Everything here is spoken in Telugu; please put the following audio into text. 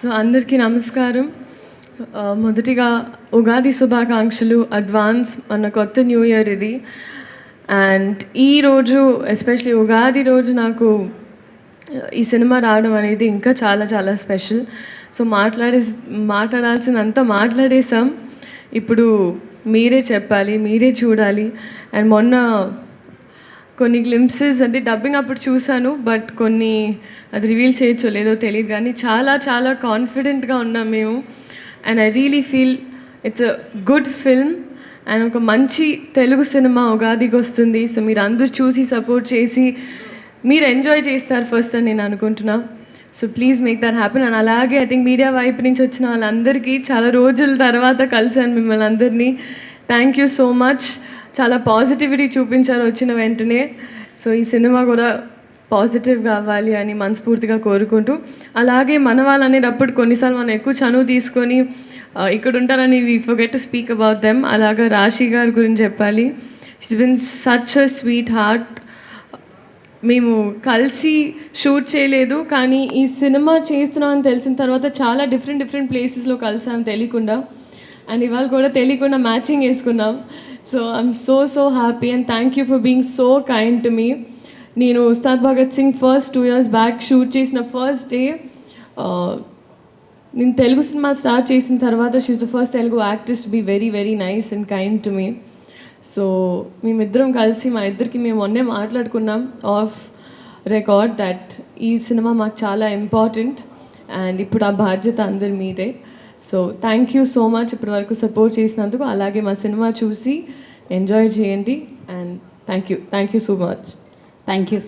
సో అందరికీ నమస్కారం. మొదటిగా ఉగాది శుభాకాంక్షలు అడ్వాన్స్. మన కొత్త న్యూ ఇయర్ ఇది. అండ్ ఈరోజు ఎస్పెషలీ ఉగాది రోజు నాకు ఈ సినిమా రావడం అనేది ఇంకా చాలా చాలా స్పెషల్. సో మాట్లాడాల్సినంత మాట్లాడేసాం. ఇప్పుడు మీరే చెప్పాలి, మీరే చూడాలి. అండ్ మొన్న కొన్ని గ్లింప్సెస్ అంటే డబ్బింగ్ అప్పుడు చూశాను, బట్ కొన్ని అది రివీల్ చేయొచ్చో లేదో తెలియదు, కానీ చాలా చాలా కాన్ఫిడెంట్గా ఉన్నాం మేము. And I really feel it's a good film and ఒక మంచి తెలుగు సినిమా ఉగాదికి వస్తుంది. సో మీరు అందరూ చూసి సపోర్ట్ చేసి మీరు ఎంజాయ్ చేస్తారు ఫస్ట్ అని నేను అనుకుంటున్నా. So please make that happen. And అలాగే ఐ థింక్ మీడియా వైపు నుంచి వచ్చిన వాళ్ళందరికీ చాలా రోజుల తర్వాత కలిసాను మిమ్మల్ని అందరినీ. Thank you so much. చాలా పాజిటివిటీ చూపించారు వచ్చిన వెంటనే. సో ఈ సినిమా కూడా పాజిటివ్గా అవ్వాలి అని మనస్ఫూర్తిగా కోరుకుంటూ, అలాగే మన వాళ్ళు అనేటప్పుడు కొన్నిసార్లు మనం ఎక్కువ చనువు తీసుకొని ఇక్కడ ఉంటారని we forget to speak about them. అలాగా రాశి గారి గురించి చెప్పాలి. She's been such a sweetheart. మేము కలిసి షూట్ చేయలేదు, కానీ ఈ సినిమా చేస్తున్నామని తెలిసిన తర్వాత చాలా డిఫరెంట్ ప్లేసెస్లో కలిసాం తెలియకుండా. అండ్ ఇవాళ కూడా తెలియకుండా మ్యాచింగ్ వేసుకున్నాం. So I'm so happy and thank you for being so kind to me. నేను Ustaad Bhagat Singh first 2 years back shoot చేసిన ఫస్ట్ డే, నేను తెలుగు సినిమా స్టార్ట్ చేసిన తర్వాత she is the first Telugu actress to be very nice and kind to me. So మేమిద్దరం కలిసి మా ఇద్దరికి మేము మొన్నే మాట్లాడుకున్నాం ఆఫ్ రికార్డ్ దట్ ఈ సినిమా మాకు చాలా ఇంపార్టెంట్ అండ్ ఇప్పుడు ఆ బాధ్యత అందరి మీదే. So thank you so much ఇప్పటి వరకు సపోర్ట్ చేసినందుకు. అలాగే మా సినిమా చూసి ఎంజాయ్ చేయండి and thank you so much. Thank you.